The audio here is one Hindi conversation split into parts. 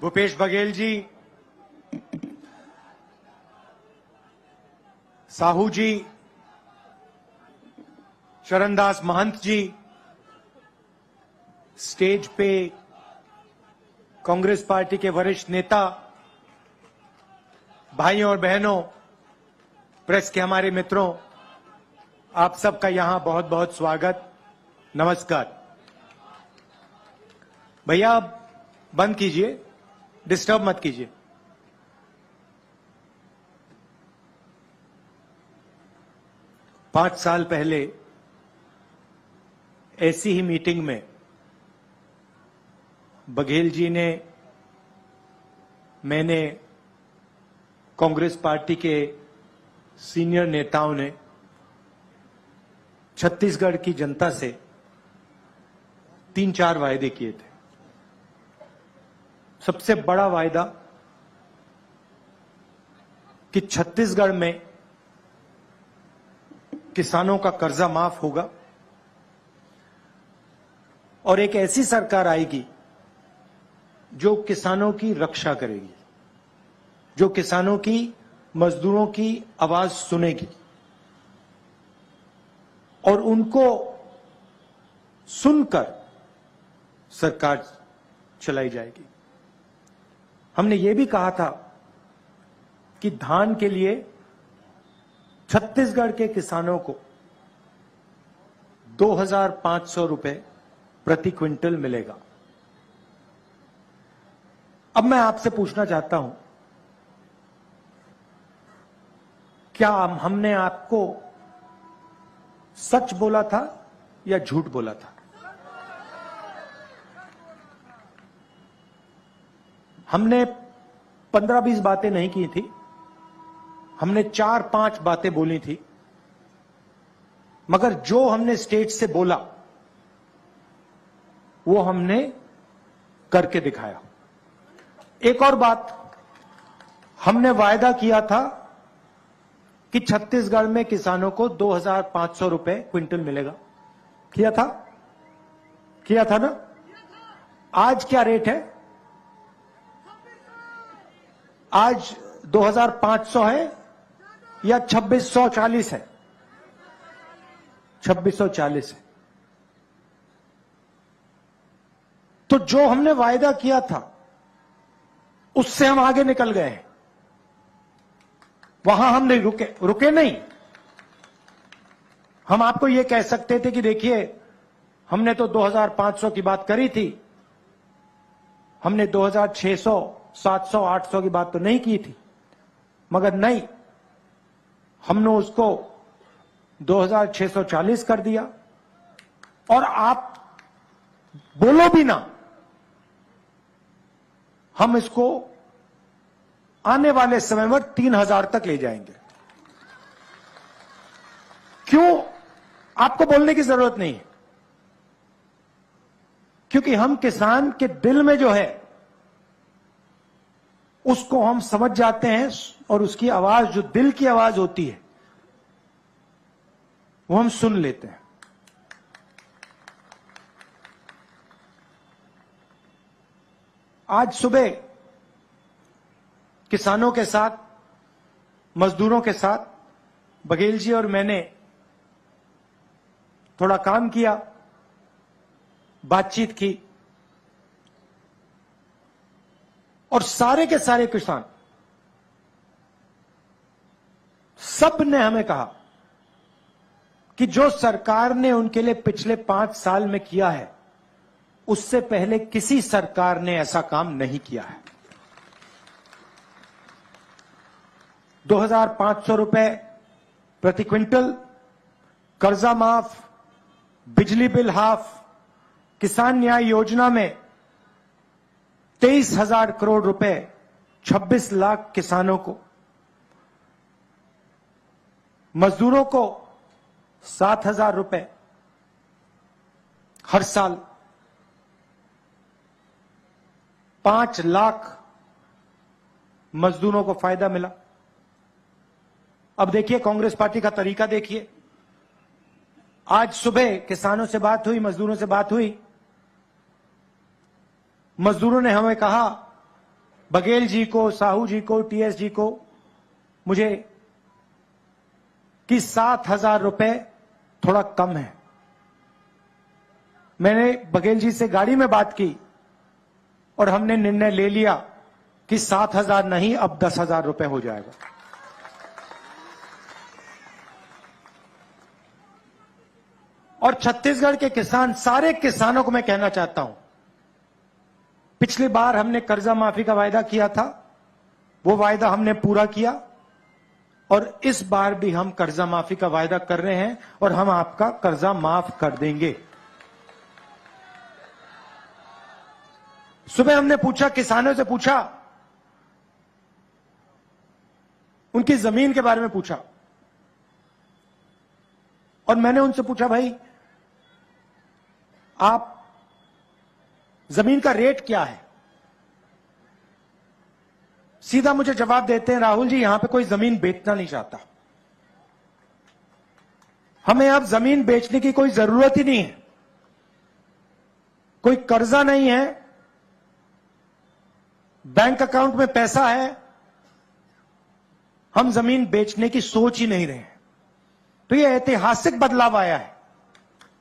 भूपेश बघेल जी, साहू जी, चरणदास महंत जी, स्टेज पे कांग्रेस पार्टी के वरिष्ठ नेता, भाइयों और बहनों, प्रेस के हमारे मित्रों, आप सबका यहां बहुत बहुत स्वागत, नमस्कार। भैया आप बंद कीजिए, डिस्टर्ब मत कीजिए। पांच साल पहले ऐसी ही मीटिंग में बघेल जी ने, मैंने, कांग्रेस पार्टी के सीनियर नेताओं ने छत्तीसगढ़ की जनता से 3-4 वायदे किए थे। सबसे बड़ा वायदा कि छत्तीसगढ़ में किसानों का कर्जा माफ होगा और एक ऐसी सरकार आएगी जो किसानों की रक्षा करेगी, जो किसानों की, मजदूरों की आवाज सुनेगी और उनको सुनकर सरकार चलाई जाएगी। हमने ये भी कहा था कि धान के लिए छत्तीसगढ़ के किसानों को 2,500 रुपए प्रति क्विंटल मिलेगा। अब मैं आपसे पूछना चाहता हूं, क्या हमने आपको सच बोला था या झूठ बोला था? हमने 15-20 बातें नहीं की थी, हमने 4-5 बातें बोली थी, मगर जो हमने स्टेज से बोला वो हमने करके दिखाया। एक और बात, हमने वायदा किया था कि छत्तीसगढ़ में किसानों को 2,500 रुपए क्विंटल मिलेगा। किया था ना? आज क्या रेट है? आज 2,500 है या 2,640 है? 2,640 है। तो जो हमने वायदा किया था उससे हम आगे निकल गए हैं। वहां हम नहीं रुके नहीं। हम आपको यह कह सकते थे कि देखिए, हमने तो 2,500 की बात करी थी, हमने 2,600, 700, 800 की बात तो नहीं की थी, मगर नहीं, हमने उसको 2,640 कर दिया और आप बोलो भी ना, हम इसको आने वाले समय में 3,000 तक ले जाएंगे। क्यों? आपको बोलने की जरूरत नहीं है, क्योंकि हम किसान के दिल में जो है उसको हम समझ जाते हैं और उसकी आवाज, जो दिल की आवाज होती है, वो हम सुन लेते हैं। आज सुबह किसानों के साथ, मजदूरों के साथ बघेल जी और मैंने थोड़ा काम किया, बातचीत की और सारे के सारे किसान, सब ने हमें कहा कि जो सरकार ने उनके लिए पिछले 5 साल में किया है, उससे पहले किसी सरकार ने ऐसा काम नहीं किया है। 2,500 रुपए प्रति क्विंटल, कर्जा माफ, बिजली बिल हाफ, किसान न्याय योजना में 23,000 करोड़ रुपए 26 लाख किसानों को, मजदूरों को 7,000 रुपए हर साल, 5 लाख मजदूरों को फायदा मिला। अब देखिए कांग्रेस पार्टी का तरीका देखिए। आज सुबह किसानों से बात हुई, मजदूरों से बात हुई। मजदूरों ने हमें कहा बघेल जी को, साहू जी को, टीएस जी को मुझे कि 7,000 रुपए थोड़ा कम है। मैंने बघेल जी से गाड़ी में बात की और हमने निर्णय ले लिया कि 7,000 नहीं, अब 10,000 रुपए हो जाएगा। और छत्तीसगढ़ के किसान, सारे किसानों को मैं कहना चाहता हूं, पिछली बार हमने कर्जा माफी का वायदा किया था, वो वायदा हमने पूरा किया और इस बार भी हम कर्जा माफी का वायदा कर रहे हैं और हम आपका कर्जा माफ कर देंगे। सुबह हमने पूछा, किसानों से पूछा, उनकी जमीन के बारे में पूछा और मैंने उनसे पूछा, भाई आप जमीन का रेट क्या है? सीधा मुझे जवाब देते हैं, राहुल जी यहां पे कोई जमीन बेचना नहीं चाहता, हमें अब जमीन बेचने की कोई जरूरत ही नहीं है, कोई कर्जा नहीं है, बैंक अकाउंट में पैसा है, हम जमीन बेचने की सोच ही नहीं रहे हैं। तो यह ऐतिहासिक बदलाव आया है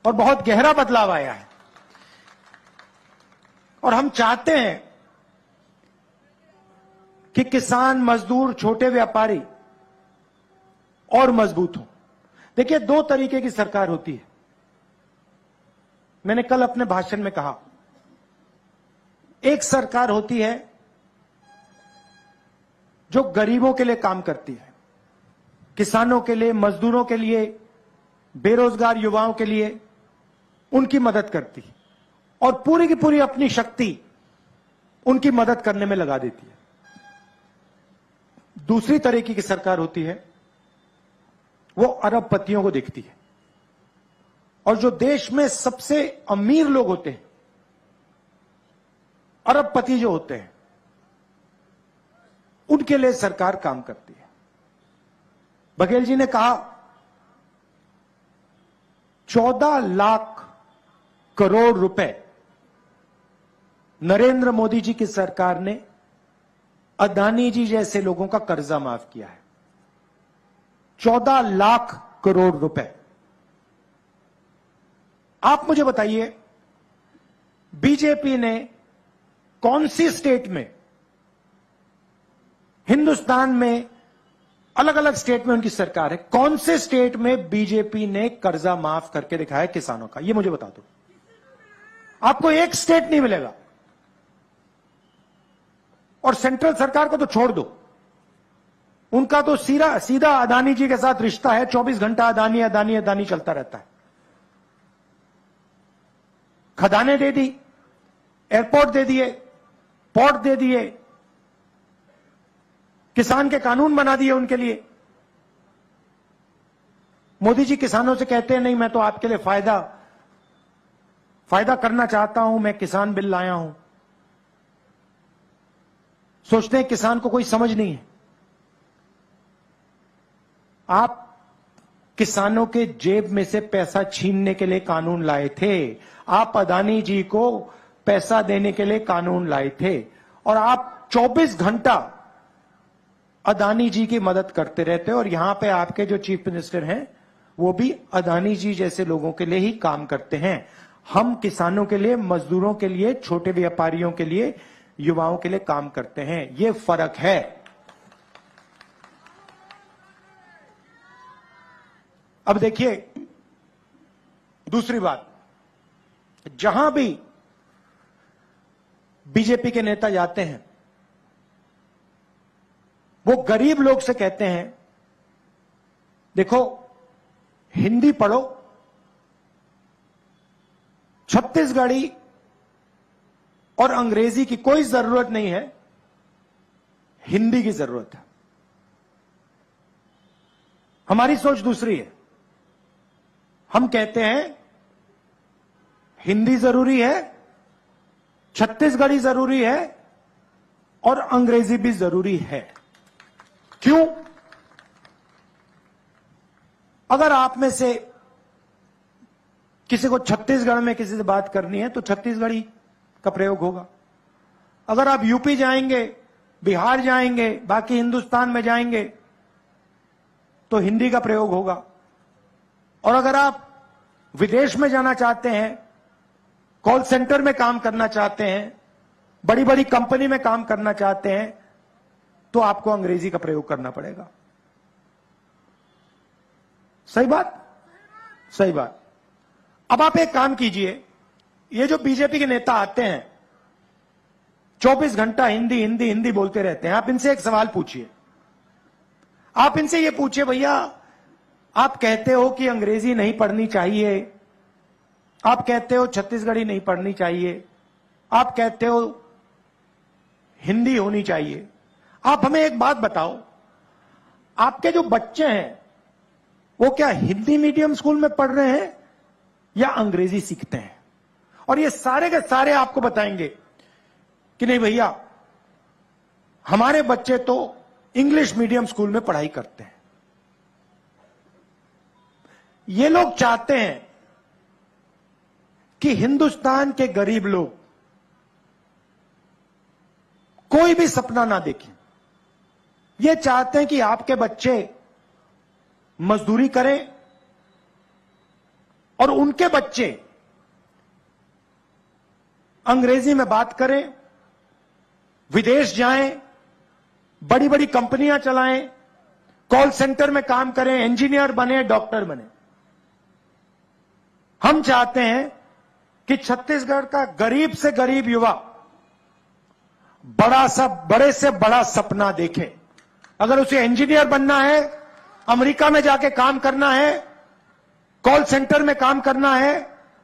और बहुत गहरा बदलाव आया है और हम चाहते हैं कि किसान, मजदूर, छोटे व्यापारी और मजबूत हो। देखिए, दो तरीके की सरकार होती है। मैंने कल अपने भाषण में कहा, एक सरकार होती है जो गरीबों के लिए काम करती है, किसानों के लिए, मजदूरों के लिए, बेरोजगार युवाओं के लिए उनकी मदद करती है और पूरी की पूरी अपनी शक्ति उनकी मदद करने में लगा देती है। दूसरी तरीके की सरकार होती है, वो अरबपतियों को देखती है और जो देश में सबसे अमीर लोग होते हैं, अरबपति जो होते हैं, उनके लिए सरकार काम करती है। बघेल जी ने कहा 14 लाख करोड़ रुपए नरेंद्र मोदी जी की सरकार ने अदानी जी जैसे लोगों का कर्जा माफ किया है। 14 लाख करोड़ रुपए। आप मुझे बताइए, बीजेपी ने कौन सी स्टेट में, हिंदुस्तान में अलग अलग स्टेट में उनकी सरकार है, कौन से स्टेट में बीजेपी ने कर्जा माफ करके दिखाया किसानों का? ये मुझे बता दो। आपको एक स्टेट नहीं मिलेगा। और सेंट्रल सरकार को तो छोड़ दो, उनका तो सीधा अदानी जी के साथ रिश्ता है, 24 घंटा अदानी अदानी अदानी चलता रहता है। खदानें दे दी, एयरपोर्ट दे दिए, पोर्ट दे दिए, किसान के कानून बना दिए उनके लिए। मोदी जी किसानों से कहते हैं, नहीं मैं तो आपके लिए फायदा करना चाहता हूं, मैं किसान बिल लाया हूं। सोचते हैं किसान को कोई समझ नहीं है। आप किसानों के जेब में से पैसा छीनने के लिए कानून लाए थे, आप अदानी जी को पैसा देने के लिए कानून लाए थे और आप 24 घंटा अदानी जी की मदद करते रहते हैं। और यहां पे आपके जो चीफ मिनिस्टर हैं वो भी अदानी जी जैसे लोगों के लिए ही काम करते हैं। हम किसानों के लिए, मजदूरों के लिए, छोटे व्यापारियों के लिए, युवाओं के लिए काम करते हैं। ये फर्क है। अब देखिए दूसरी बात, जहां भी बीजेपी के नेता जाते हैं वो गरीब लोग से कहते हैं, देखो हिंदी पढ़ो, छत्तीसगढ़ी और अंग्रेजी की कोई जरूरत नहीं है, हिंदी की जरूरत है। हमारी सोच दूसरी है। हम कहते हैं हिंदी जरूरी है, छत्तीसगढ़ी जरूरी है और अंग्रेजी भी जरूरी है। क्यों? अगर आप में से किसी को छत्तीसगढ़ में किसी से बात करनी है तो छत्तीसगढ़ी का प्रयोग होगा। अगर आप यूपी जाएंगे बिहार जाएंगे, बाकी हिंदुस्तान में जाएंगे तो हिंदी का प्रयोग होगा। और अगर आप विदेश में जाना चाहते हैं, कॉल सेंटर में काम करना चाहते हैं, बड़ी बड़ी कंपनी में काम करना चाहते हैं, तो आपको अंग्रेजी का प्रयोग करना पड़ेगा। सही बात? सही बात। अब आप एक काम कीजिए, ये जो बीजेपी के नेता आते हैं 24 घंटा हिंदी हिंदी हिंदी बोलते रहते हैं, आप इनसे एक सवाल पूछिए। आप इनसे ये पूछिए, भैया आप कहते हो कि अंग्रेजी नहीं पढ़नी चाहिए, आप कहते हो छत्तीसगढ़ी नहीं पढ़नी चाहिए, आप कहते हो हिंदी होनी चाहिए, आप हमें एक बात बताओ, आपके जो बच्चे हैं वो क्या हिंदी मीडियम स्कूल में पढ़ रहे हैं या अंग्रेजी सीखते हैं? और ये सारे के सारे आपको बताएंगे कि नहीं भैया, हमारे बच्चे तो इंग्लिश मीडियम स्कूल में पढ़ाई करते हैं। ये लोग चाहते हैं कि हिंदुस्तान के गरीब लोग कोई भी सपना ना देखें। ये चाहते हैं कि आपके बच्चे मजदूरी करें और उनके बच्चे अंग्रेजी में बात करें, विदेश जाएं, बड़ी बड़ी कंपनियां चलाएं, कॉल सेंटर में काम करें, इंजीनियर बने, डॉक्टर बने। हम चाहते हैं कि छत्तीसगढ़ का गरीब से गरीब युवा बड़े से बड़ा सपना देखे। अगर उसे इंजीनियर बनना है, अमेरिका में जाके काम करना है, कॉल सेंटर में काम करना है,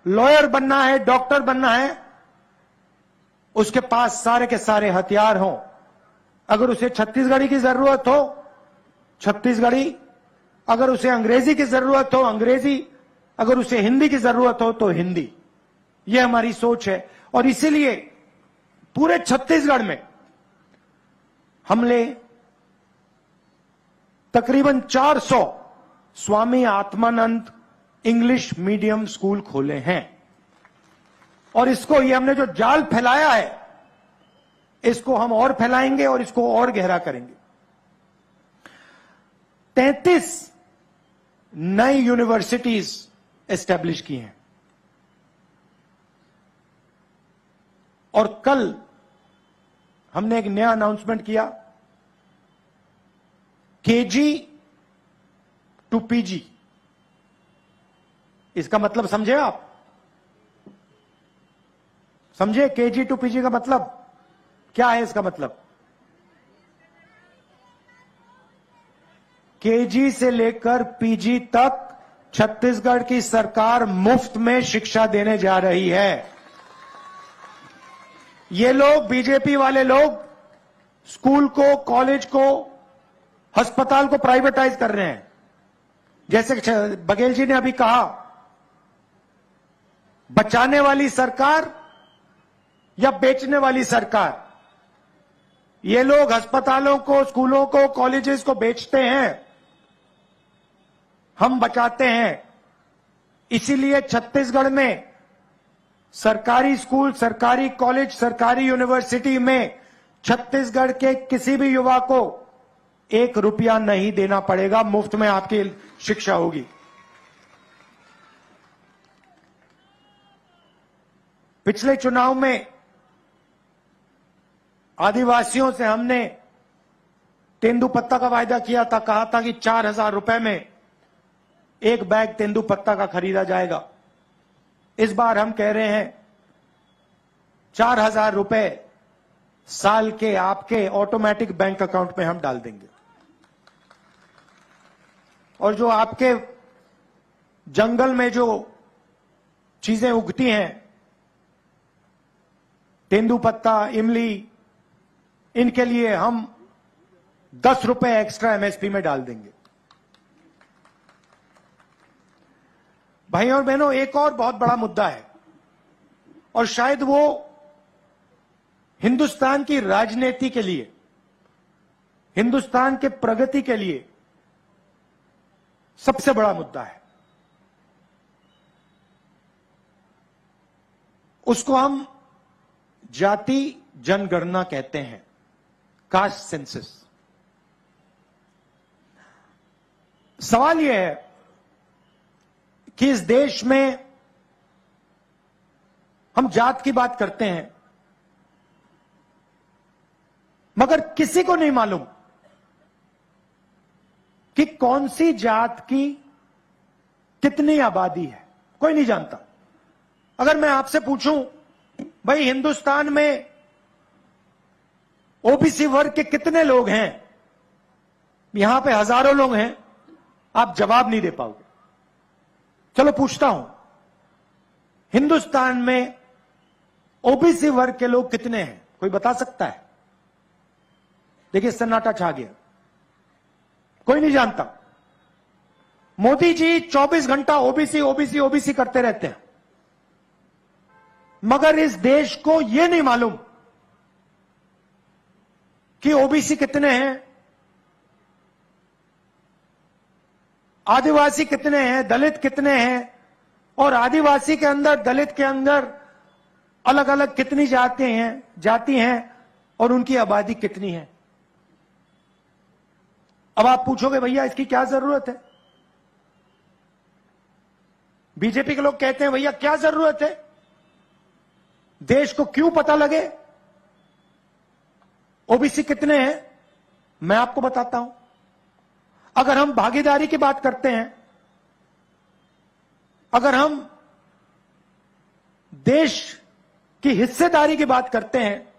लॉयर बनना है, डॉक्टर बनना है, उसके पास सारे के सारे हथियार हों। अगर उसे छत्तीसगढ़ी की जरूरत हो, छत्तीसगढ़ी, अगर उसे अंग्रेजी की जरूरत हो, अंग्रेजी, अगर उसे हिंदी की जरूरत हो तो हिंदी। यह हमारी सोच है। और इसीलिए पूरे छत्तीसगढ़ में हमने तकरीबन 400 Swami Atmanand English medium school खोले हैं। और इसको, ये हमने जो जाल फैलाया है, इसको हम और फैलाएंगे और इसको और गहरा करेंगे। 33 नई यूनिवर्सिटीज एस्टेब्लिश की हैं। और कल हमने एक नया अनाउंसमेंट किया, केजी टू पीजी। इसका मतलब समझे आप? समझे केजी टू पीजी का मतलब क्या है? इसका मतलब केजी से लेकर पीजी तक छत्तीसगढ़ की सरकार मुफ्त में शिक्षा देने जा रही है। ये लोग, बीजेपी वाले लोग, स्कूल को, कॉलेज को, अस्पताल को प्राइवेटाइज कर रहे हैं। जैसे बघेल जी ने अभी कहा, बचाने वाली सरकार या बेचने वाली सरकार? ये लोग अस्पतालों को, स्कूलों को, कॉलेजेस को बेचते हैं, हम बचाते हैं। इसीलिए छत्तीसगढ़ में सरकारी स्कूल, सरकारी कॉलेज, सरकारी यूनिवर्सिटी में छत्तीसगढ़ के किसी भी युवा को 1 रुपया नहीं देना पड़ेगा, मुफ्त में आपकी शिक्षा होगी। पिछले चुनाव में आदिवासियों से हमने तेंदुपत्ता का वायदा किया था, कहा था कि 4,000 रुपए में 1 बैग तेंदुपत्ता का खरीदा जाएगा। इस बार हम कह रहे हैं 4,000 रुपए साल के आपके ऑटोमेटिक बैंक अकाउंट में हम डाल देंगे। और जो आपके जंगल में जो चीजें उगती हैं, तेंदुपत्ता, इमली, इनके लिए हम 10 रुपए एक्स्ट्रा एमएसपी में डाल देंगे। भाइयों और बहनों, एक और बहुत बड़ा मुद्दा है और शायद वो हिंदुस्तान की राजनीति के लिए, हिंदुस्तान के प्रगति के लिए सबसे बड़ा मुद्दा है। उसको हम जाति जनगणना कहते हैं। Caste census. सवाल यह है कि इस देश में हम जात की बात करते हैं, मगर किसी को नहीं मालूम कि कौन सी जात की कितनी आबादी है। कोई नहीं जानता। अगर मैं आपसे पूछूं, भाई हिंदुस्तान में ओबीसी वर्ग के कितने लोग हैं, यहां पे हजारों लोग हैं, आप जवाब नहीं दे पाओगे। चलो पूछता हूं, हिंदुस्तान में ओबीसी वर्ग के लोग कितने हैं? कोई बता सकता है? देखिए सन्नाटा छा गया, कोई नहीं जानता। मोदी जी 24 घंटा ओबीसी ओबीसी ओबीसी करते रहते हैं, मगर इस देश को यह नहीं मालूम कि ओबीसी कितने हैं, आदिवासी कितने हैं, दलित कितने हैं, और आदिवासी के अंदर, दलित के अंदर अलग अलग कितनी जाति हैं और उनकी आबादी कितनी है। अब आप पूछोगे भैया इसकी क्या जरूरत है? बीजेपी के लोग कहते हैं भैया क्या जरूरत है, देश को क्यों पता लगे ओबीसी कितने हैं? मैं आपको बताता हूं। अगर हम भागीदारी की बात करते हैं, अगर हम देश की हिस्सेदारी की बात करते हैं,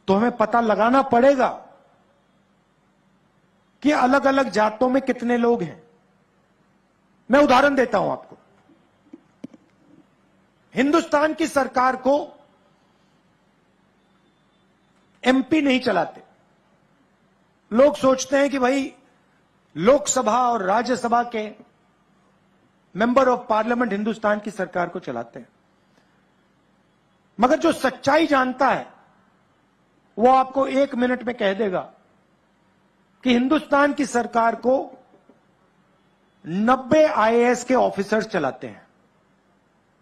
तो हमें पता लगाना पड़ेगा कि अलग अलग जातों में कितने लोग हैं। मैं उदाहरण देता हूं आपको। हिंदुस्तान की सरकार को एमपी नहीं चलाते। लोग सोचते हैं कि भाई लोकसभा और राज्यसभा के मेंबर ऑफ पार्लियामेंट हिंदुस्तान की सरकार को चलाते हैं, मगर जो सच्चाई जानता है वो आपको 1 मिनट में कह देगा कि हिंदुस्तान की सरकार को 90 आईएएस के ऑफिसर्स चलाते हैं।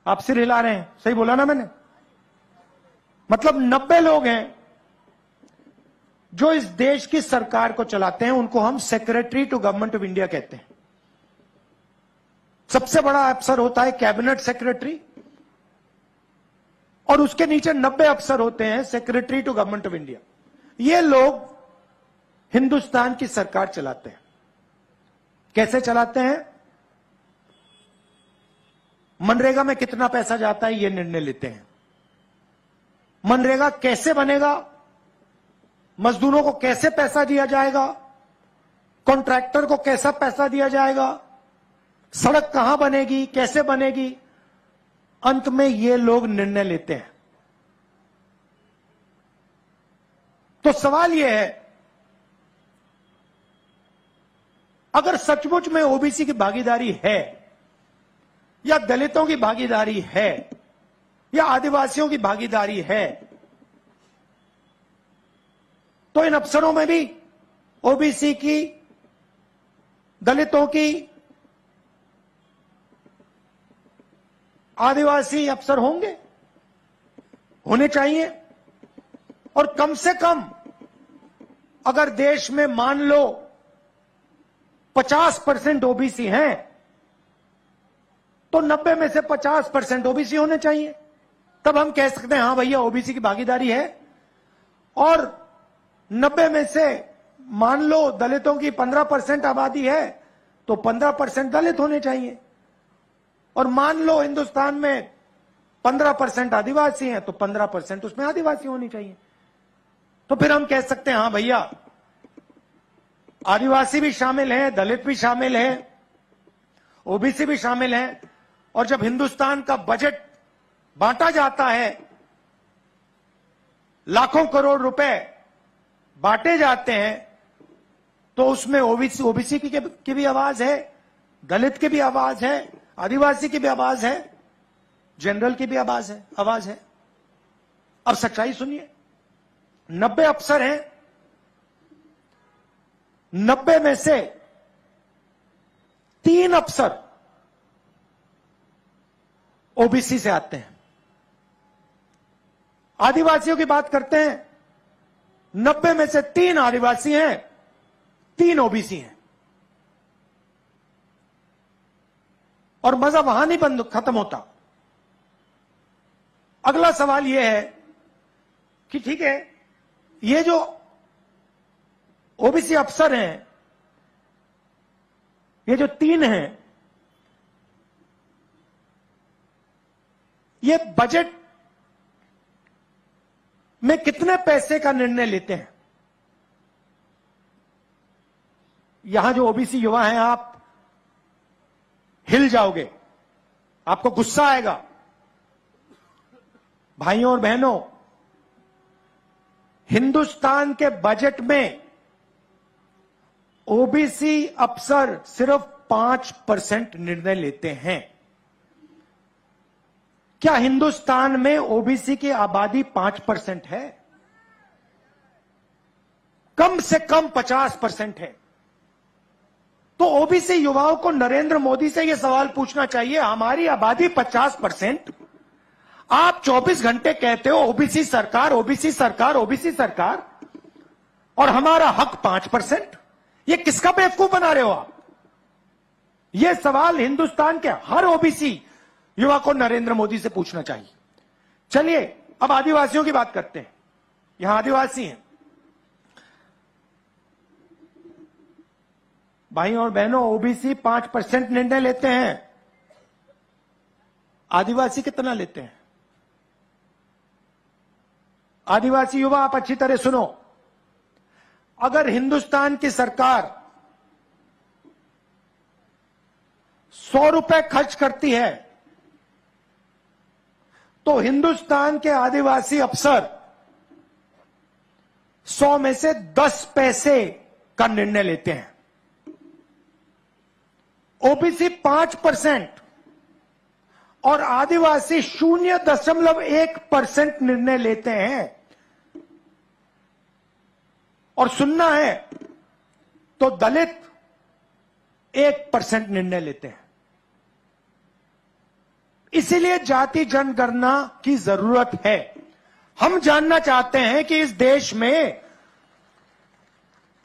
आप सिर हिला रहे हैं, सही बोला ना मैंने? मतलब 90 लोग हैं जो इस देश की सरकार को चलाते हैं। उनको हम secretary to government of India कहते हैं। सबसे बड़ा अफसर होता है कैबिनेट सेक्रेटरी, और उसके नीचे 90 अफसर होते हैं secretary to government of India. ये लोग हिंदुस्तान की सरकार चलाते हैं। कैसे चलाते हैं? मनरेगा में कितना पैसा जाता है ये निर्णय लेते हैं। मनरेगा कैसे बनेगा, मजदूरों को कैसे पैसा दिया जाएगा, कॉन्ट्रैक्टर को कैसा पैसा दिया जाएगा, सड़क कहां बनेगी, कैसे बनेगी, अंत में ये लोग निर्णय लेते हैं। तो सवाल यह है, अगर सचमुच में ओबीसी की भागीदारी है, या दलितों की भागीदारी है, या आदिवासियों की भागीदारी है, तो इन अफसरों में भी ओबीसी की, दलितों की, आदिवासी अफसर होने चाहिए। और कम से कम अगर देश में मान लो 50% ओबीसी हैं, तो 90 में से 50% ओबीसी होने चाहिए। तब हम कह सकते हैं हां भैया ओबीसी की भागीदारी है। और 90 में से मान लो दलितों की 15% आबादी है, तो 15% दलित होने चाहिए। और मान लो हिंदुस्तान में 15% आदिवासी हैं, तो 15% उसमें आदिवासी होनी चाहिए। तो फिर हम कह सकते हैं हां भैया आदिवासी भी शामिल है, दलित भी शामिल है, ओबीसी भी शामिल है। और जब हिंदुस्तान का बजट बांटा जाता है, लाखों करोड़ रुपए बांटे जाते हैं, तो उसमें ओबीसी की भी आवाज है, दलित की भी आवाज है, आदिवासी की भी आवाज है, जनरल की भी आवाज है। अब सच्चाई सुनिए, 90 अफसर हैं, 90 में से 3 अफसर ओबीसी से आते हैं। आदिवासियों की बात करते हैं 90 में से 3 आदिवासी हैं, 3 ओबीसी हैं। और मजा वहां नहीं बंद खत्म होता। अगला सवाल यह है कि ठीक है, ये जो ओबीसी अफसर हैं, ये जो 3 हैं, ये बजट में कितने पैसे का निर्णय लेते हैं? यहां जो ओबीसी युवा हैं, आप हिल जाओगे, आपको गुस्सा आएगा। भाइयों और बहनों, हिंदुस्तान के बजट में ओबीसी अफसर सिर्फ 5% निर्णय लेते हैं। क्या हिंदुस्तान में ओबीसी की आबादी 5% है? कम से कम 50% है। तो ओबीसी युवाओं को नरेंद्र मोदी से यह सवाल पूछना चाहिए, हमारी आबादी 50%, आप 24 घंटे कहते हो ओबीसी सरकार, ओबीसी सरकार, ओबीसी सरकार, और हमारा हक 5%। ये किसका बेवकूफ बना रहे हो आप? यह सवाल हिंदुस्तान के हर ओबीसी युवा को नरेंद्र मोदी से पूछना चाहिए। चलिए अब आदिवासियों की बात करते हैं। यहां आदिवासी हैं। भाइयों और बहनों, ओबीसी 5% निर्णय लेते हैं, आदिवासी कितना लेते हैं? आदिवासी युवा, आप अच्छी तरह सुनो। अगर हिंदुस्तान की सरकार 100 रुपए खर्च करती है, तो हिंदुस्तान के आदिवासी अफसर 100 में से 10 पैसे का निर्णय लेते हैं। ओबीसी 5% और आदिवासी 0.1% निर्णय लेते हैं। और सुनना है तो दलित 1% निर्णय लेते हैं। इसीलिए जाति जनगणना की जरूरत है। हम जानना चाहते हैं कि इस देश में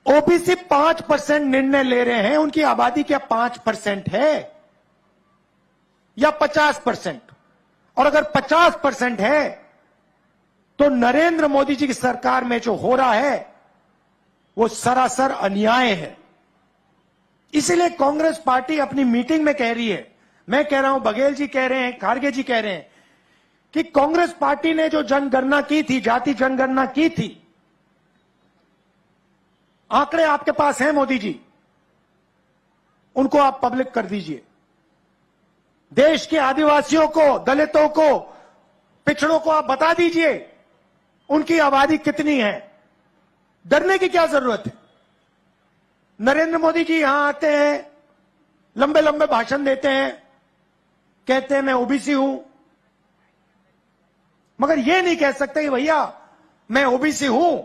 ओबीसी 5% निर्णय ले रहे हैं, उनकी आबादी क्या 5% है या 50%? और अगर 50% है तो नरेंद्र मोदी जी की सरकार में जो हो रहा है वो सरासर अन्याय है। इसलिए कांग्रेस पार्टी अपनी मीटिंग में कह रही है, मैं कह रहा हूं, बघेल जी कह रहे हैं, खारगे जी कह रहे हैं कि कांग्रेस पार्टी ने जो जनगणना की थी, जाति जनगणना की थी, आंकड़े आपके पास हैं मोदी जी, उनको आप पब्लिक कर दीजिए। देश के आदिवासियों को, दलितों को, पिछड़ों को आप बता दीजिए उनकी आबादी कितनी है। डरने की क्या जरूरत है? नरेंद्र मोदी जी यहां आते हैं, लंबे लंबे भाषण देते हैं, कहते हैं मैं ओबीसी हूं, मगर यह नहीं कह सकते कि भैया मैं ओबीसी हूं,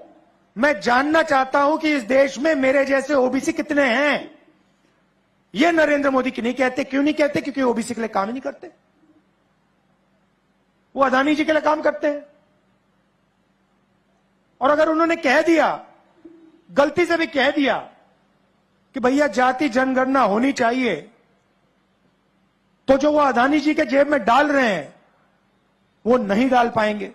मैं जानना चाहता हूं कि इस देश में मेरे जैसे ओबीसी कितने हैं। यह नरेंद्र मोदी की नहीं कहते। क्यों नहीं कहते? क्योंकि ओबीसी के लिए काम ही नहीं करते, वो अदानी जी के लिए काम करते हैं। और अगर उन्होंने कह दिया, गलती से भी कह दिया कि भैया जाति जनगणना होनी चाहिए, तो जो वो अदानी जी के जेब में डाल रहे हैं वो नहीं डाल पाएंगे।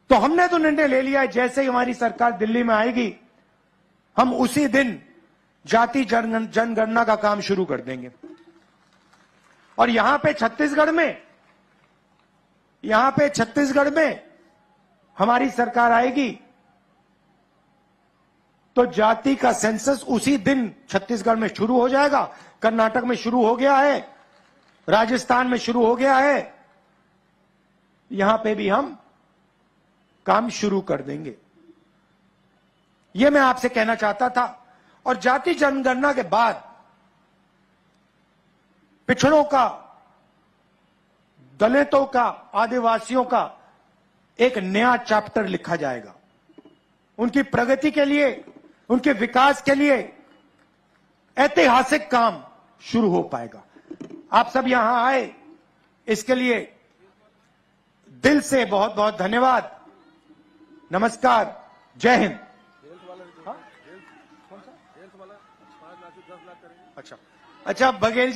तो हमने तो निर्णय ले लिया है, जैसे ही हमारी सरकार दिल्ली में आएगी, हम उसी दिन जाति जनगणना का काम शुरू कर देंगे। और यहां पे छत्तीसगढ़ में हमारी सरकार आएगी तो जाति का सेंसस उसी दिन छत्तीसगढ़ में शुरू हो जाएगा। कर्नाटक में शुरू हो गया है, राजस्थान में शुरू हो गया है, यहां पे भी हम काम शुरू कर देंगे। यह मैं आपसे कहना चाहता था। और जाति जनगणना के बाद पिछड़ों का, दलितों का, आदिवासियों का एक नया चैप्टर लिखा जाएगा। उनकी प्रगति के लिए, उनके विकास के लिए ऐतिहासिक काम शुरू हो पाएगा। आप सब यहां आए, इसके लिए दिल से बहुत बहुत धन्यवाद। नमस्कार, जय हिंद। अच्छा, बघेल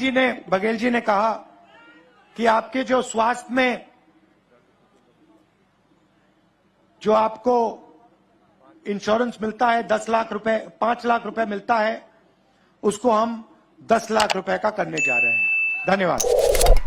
जी ने कहा कि आपके जो स्वास्थ्य में जो आपको इंश्योरेंस मिलता है 10 लाख रुपए, 5 लाख रुपए मिलता है, उसको हम 10 लाख रुपए का करने जा रहे हैं। धन्यवाद।